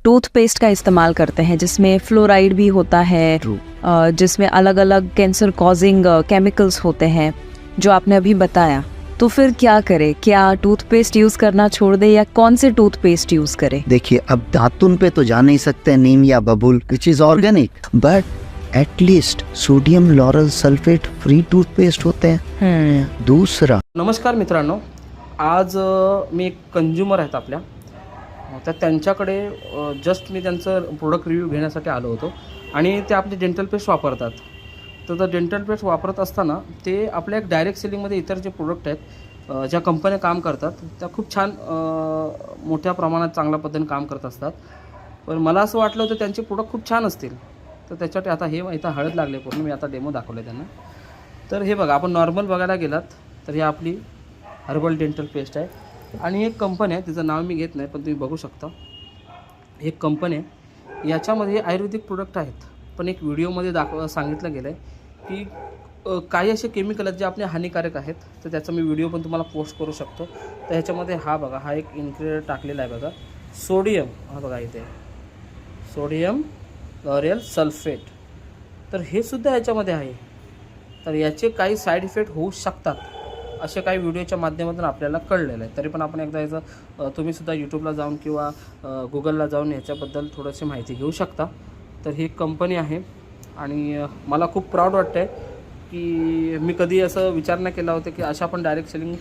Toothpaste का इस्तेमाल करते हैं जिसमें फ्लोराइड भी होता है, जिसमें अलग अलग कैंसर कॉजिंग केमिकल्स होते हैं जो आपने अभी बताया, तो फिर क्या करें? क्या टूथपेस्ट यूज करना छोड़ दे या कौन से टूथपेस्ट यूज करें? देखिए, अब दातुन पे तो जा नहीं सकते नीम या बबूल which is organic, but at least sodium lauryl sulphate free toothpaste होते हैं। दूसरा, नमस्कार मित्रांनो, आज मी एक कंझ्युमर आहेत आपल्या, तर त्यांच्याकडे जस्ट मी त्यांचं प्रोडक्ट रिव्ह्यू घेण्यासाठी आलो होतो आणि ते आपले डेंटल पेस्ट वापरतात. तर डेंटल पेस्ट वापरत असताना ते आपल्या एक डायरेक्ट सेलिंगमध्ये इतर जे प्रोडक्ट आहेत, ज्या कंपन्या काम करतात त्या खूप छान मोठ्या प्रमाणात चांगल्या पद्धतीने काम करत असतात. पण मला असं वाटलं होतं त्यांचे प्रोडक्ट खूप छान असतील, तर त्याच्यासाठी आता हे इथं हळद लागले पूर्ण. मी आता डेमो दाखवले त्यांना. तर हे बघा, आपण नॉर्मल बघायला गेलात तर ही आपली हर्बल डेंटल पेस्ट आहे आणि एक कंपनी आहे, तिचं नाव मी घेत नाही पण तुम्ही बघू शकता. एक कंपनी आहे, याच्यामध्ये आयुर्वेदिक प्रोडक्ट आहेत, पण एक व्हिडिओमध्ये सांगितलं गेलं आहे की काही असे केमिकल आहेत जे आपले हानिकारक आहेत, तर त्याचा मी व्हिडिओ पण तुम्हाला पोस्ट करू शकतो. तर ह्याच्यामध्ये हा बघा, हा एक इन्ग्रेडियंट टाकलेला आहे बघा, सोडियम. हा बघा इथे सोडियम लॉरेल सल्फेट. तर हे सुद्धा याच्यामध्ये आहे. तर याचे काही साईड इफेक्ट होऊ शकतात असे काही व्हिडिओच्या माध्यमातून आपल्याला कळलेलं आहे. तरी पण आपण एकदा याचं तुम्हीसुद्धा यूट्यूबला जाऊन किंवा गुगलला जाऊन याच्याबद्दल थोडीशी माहिती घेऊ शकता. तर ही कंपनी आहे आणि मला खूप प्राऊड वाटतं आहे की मी कधी असं विचार नाही केला होता की अशा पण डायरेक्ट सेलिंग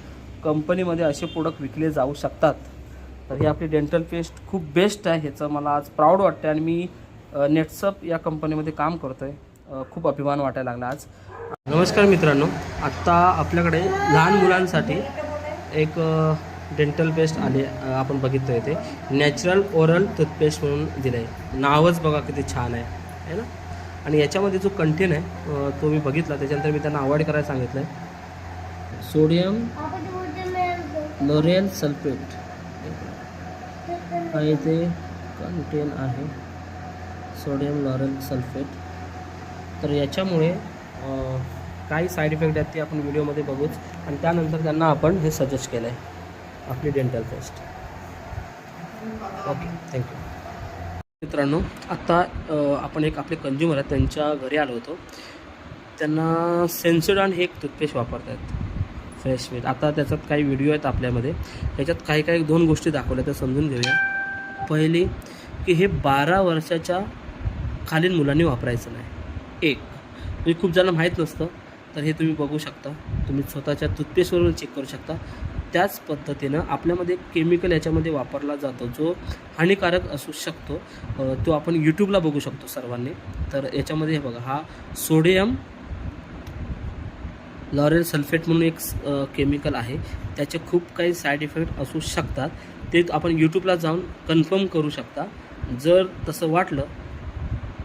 कंपनीमध्ये असे प्रोडक्ट विकले जाऊ शकतात. तर ही आपली डेंटल पेस्ट खूप बेस्ट आहे, ह्याचं मला आज प्राऊड वाटतं आणि मी नेटसप या कंपनीमध्ये काम करतो आहे. खूप अभिमान वाटायला लागला आज. नमस्कार मित्रांनो, आत्ता आपल्याकडे लहान मुलांसाठी एक डेंटल पेस्ट आले, आपण बघितलं आहे ते नॅचरल ओरल टूथपेस्ट म्हणून दिलं आहे. नावच बघा किती छान आहे ना. आणि याच्यामध्ये जो कंटेन आहे तो मी बघितला, त्याच्यानंतर मी त्यांना अवॉइड करायला सांगितलं आहे. सोडियम लॉरेल सल्फेट हा इथे कंटेन आहे, सोडियम लॉरेल सल्फेट. तर याच्यामुळे काही साईड इफेक्ट आहेत ते आपण व्हिडिओमध्ये बघूच आणि त्यानंतर त्यांना आपण हे सजेस्ट केलं आहे, आपली डेंटल पेस्ट. Okay, thank you. मित्रांनो, आत्ता आपण एक आपले कंझ्युमर आहेत त्यांच्या घरी आलो होतो. त्यांना सेन्सोडान हे एक टूथपेस्ट वापरत आहेत फ्रेश विथ. आता त्याच्यात काही व्हिडिओ आहेत आपल्यामध्ये, त्याच्यात काही दोन गोष्टी दाखवल्या त्या समजून घेऊया. पहिली की हे 12 वर्षाच्या खालील मुलांनी वापरायचं नाही. एक म्हणजे खूप जणांना माहीत नसतं, तर हे तुम्ही बघू शकता, तुम्ही स्वतःच्या टूथपेस्टवरून चेक करू शकता. त्याच पद्धतीनं आपल्यामध्ये केमिकल याच्यामध्ये वापरला जातो जो हानिकारक असू शकतो, तो आपण यूट्यूबला बघू शकतो सर्वांनी. तर याच्यामध्ये हे बघा, हा सोडियम लॉरेल सल्फेट म्हणून एक केमिकल आहे, त्याचे खूप काही साईड इफेक्ट असू शकतात. ते आपण यूट्यूबला जाऊन कन्फर्म करू शकता. जर तसं वाटलं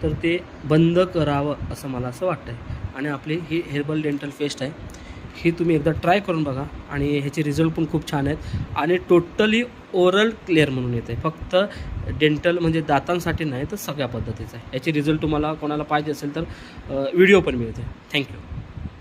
तर ते बंद करावं असं मला असं वाटतं आहे. आणि आपली ही हेर्बल डेंटल पेस्ट आहे, ही तुम्ही एकदा ट्राय करून बघा आणि ह्याचे रिझल्ट पण खूप छान आहेत. आणि टोटली ओरल क्लिअर म्हणून येते, फक्त डेंटल म्हणजे दातांसाठी नाही तर सगळ्या पद्धतीचं आहे. याचे रिझल्ट तुम्हाला कोणाला पाहिजे असेल तर व्हिडिओ पण मिळते. थँक्यू.